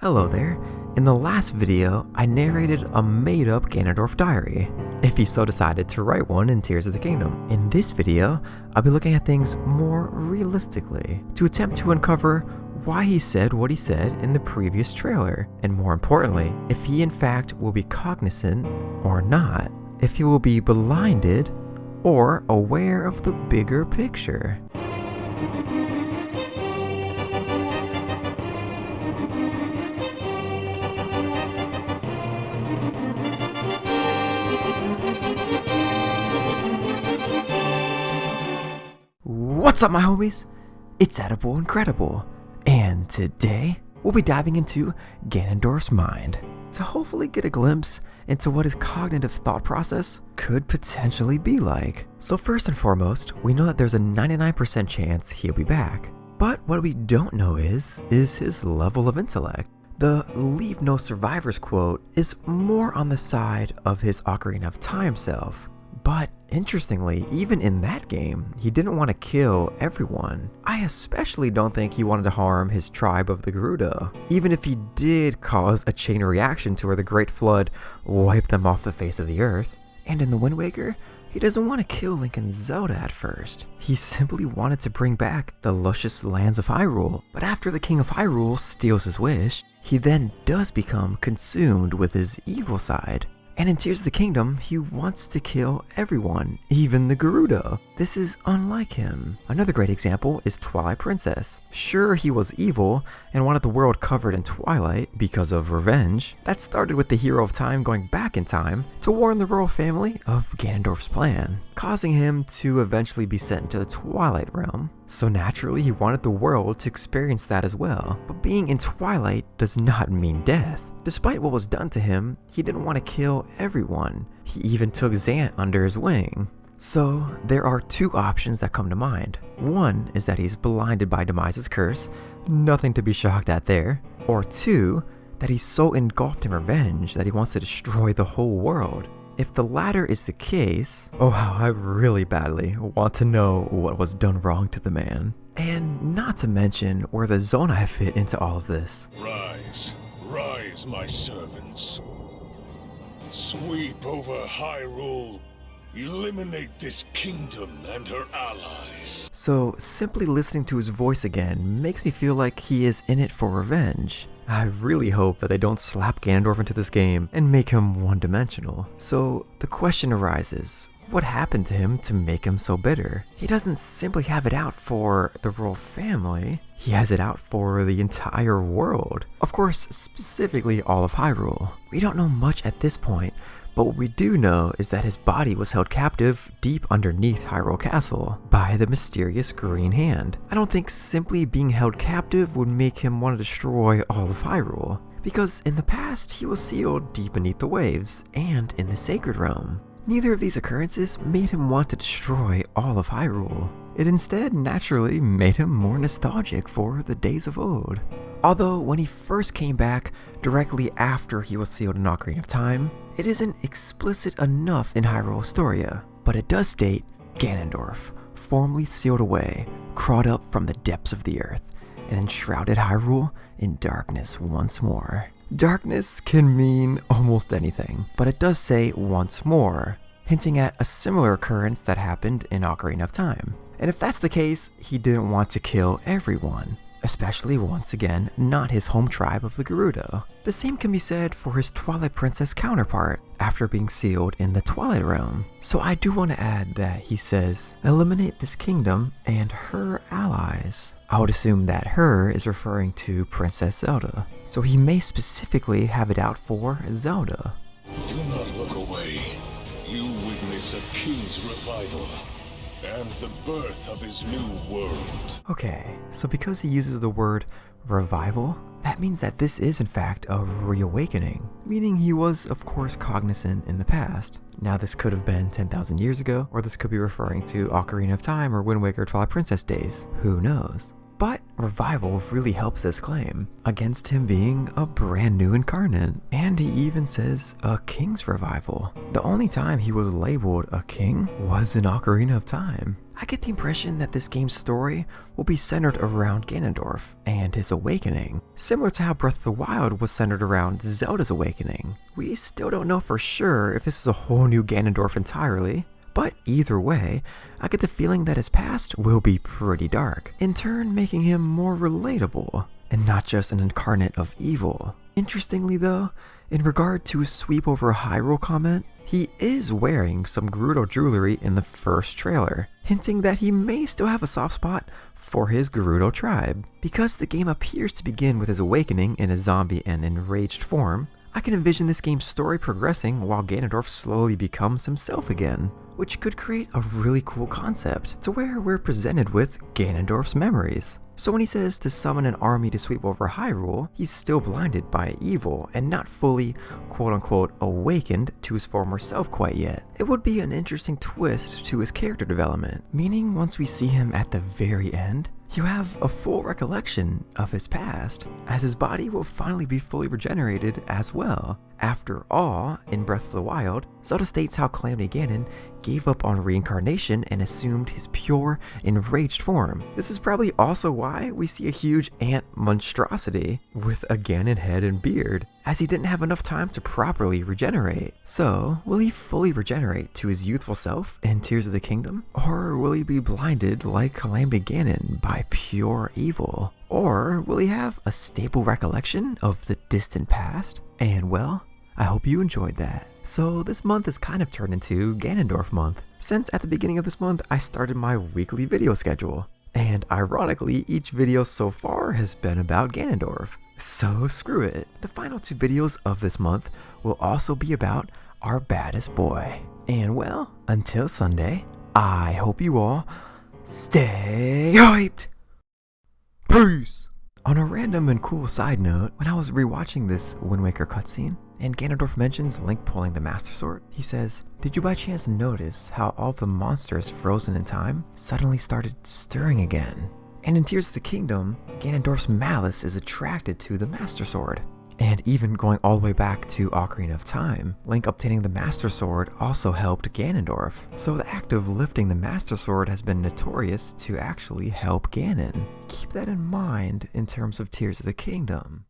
Hello there. In the last video, I narrated a made-up Ganondorf diary, if he so decided to write one in Tears of the Kingdom. In this video, I'll be looking at things more realistically, to attempt to uncover why he said what he said in the previous trailer, and more importantly, if he in fact will be cognizant or not, if he will be blinded or aware of the bigger picture. What's up, my homies? It's Edible Incredible, and today we'll be diving into Ganondorf's mind to hopefully get a glimpse into what his cognitive thought process could potentially be like. So first and foremost, we know that there's a 99% chance he'll be back, but what we don't know is his level of intellect. The "leave no survivors" quote is more on the side of his Ocarina of Time self. But interestingly, even in that game, he didn't want to kill everyone. I especially don't think he wanted to harm his tribe of the Gerudo, even if he did cause a chain reaction to where the Great Flood wiped them off the face of the earth. And in the Wind Waker, he doesn't want to kill Link and Zelda at first. He simply wanted to bring back the luscious lands of Hyrule. But after the King of Hyrule steals his wish, he then does become consumed with his evil side. And in Tears of the Kingdom, he wants to kill everyone, even the Gerudo. This is unlike him. Another great example is Twilight Princess. Sure, he was evil and wanted the world covered in twilight because of revenge. That started with the hero of time going back in time to warn the royal family of Ganondorf's plan, causing him to eventually be sent into the Twilight Realm. So naturally, he wanted the world to experience that as well. But being in Twilight does not mean death. Despite what was done to him, he didn't want to kill everyone. He even took Zant under his wing. So there are two options that come to mind. One is that he's blinded by Demise's curse, nothing to be shocked at there. Or two, that he's so engulfed in revenge that he wants to destroy the whole world. If the latter is the case, oh wow, I really badly want to know what was done wrong to the man. And not to mention where the Zonai fit into all of this. Rise, rise, my servants. Sweep over Hyrule. Eliminate this kingdom and her allies. So simply listening to his voice again makes me feel like he is in it for revenge. I really hope that they don't slap Ganondorf into this game and make him one-dimensional. So the question arises, what happened to him to make him so bitter? He doesn't simply have it out for the royal family, he has it out for the entire world. Of course, specifically all of Hyrule. We don't know much at this point, but what we do know is that his body was held captive deep underneath Hyrule Castle by the mysterious Green Hand. I don't think simply being held captive would make him want to destroy all of Hyrule, because in the past he was sealed deep beneath the waves and in the Sacred Realm. Neither of these occurrences made him want to destroy all of Hyrule. It instead naturally made him more nostalgic for the days of old. Although when he first came back directly after he was sealed in Ocarina of Time, it isn't explicit enough in Hyrule Historia, but it does state Ganondorf, formerly sealed away, crawled up from the depths of the earth, and enshrouded Hyrule in darkness once more. Darkness can mean almost anything, but it does say once more, hinting at a similar occurrence that happened in Ocarina of Time. And if that's the case, he didn't want to kill everyone, especially once again, not his home tribe of the Gerudo. The same can be said for his Twilight Princess counterpart after being sealed in the Twilight Realm. So I do want to add that he says, eliminate this kingdom and her allies. I would assume that her is referring to Princess Zelda. So he may specifically have it out for Zelda. Do not look away. You witness a king's revival and the birth of his new world. Okay, so because he uses the word revival, that means that this is in fact a reawakening, meaning he was of course cognizant in the past. Now this could have been 10,000 years ago, or this could be referring to Ocarina of Time or Wind Waker Twilight Princess days, who knows. But revival really helps this claim, against him being a brand new incarnate. And he even says a king's revival. The only time he was labeled a king was in Ocarina of Time. I get the impression that this game's story will be centered around Ganondorf and his awakening, similar to how Breath of the Wild was centered around Zelda's awakening. We still don't know for sure if this is a whole new Ganondorf entirely, but either way, I get the feeling that his past will be pretty dark, in turn making him more relatable, and not just an incarnate of evil. Interestingly though, in regard to his sweep over Hyrule comment, he is wearing some Gerudo jewelry in the first trailer, hinting that he may still have a soft spot for his Gerudo tribe. Because the game appears to begin with his awakening in a zombie and enraged form, I can envision this game's story progressing while Ganondorf slowly becomes himself again, which could create a really cool concept to where we're presented with Ganondorf's memories. So when he says to summon an army to sweep over Hyrule, he's still blinded by evil and not fully quote-unquote awakened to his former self quite yet. It would be an interesting twist to his character development, meaning once we see him at the very end, you have a full recollection of his past, as his body will finally be fully regenerated as well. After all, in Breath of the Wild, Zelda states how Calamity Ganon gave up on reincarnation and assumed his pure, enraged form. This is probably also why we see a huge ant monstrosity with a Ganon head and beard, as he didn't have enough time to properly regenerate. So, will he fully regenerate to his youthful self in Tears of the Kingdom? Or will he be blinded like Calamity Ganon by pure evil? Or will he have a stable recollection of the distant past? And well, I hope you enjoyed that. So this month has kind of turned into Ganondorf month, since at the beginning of this month I started my weekly video schedule. And ironically, each video so far has been about Ganondorf. So screw it. The final 2 videos of this month will also be about our baddest boy. And well, until Sunday, I hope you all stay hyped! Peace! On a random and cool side note, when I was rewatching this Wind Waker cutscene, and Ganondorf mentions Link pulling the Master Sword, he says, "Did you by chance notice how all the monsters frozen in time suddenly started stirring again?" And in Tears of the Kingdom, Ganondorf's Malice is attracted to the Master Sword. And even going all the way back to Ocarina of Time, Link obtaining the Master Sword also helped Ganondorf. So the act of lifting the Master Sword has been notorious to actually help Ganon. Keep that in mind in terms of Tears of the Kingdom.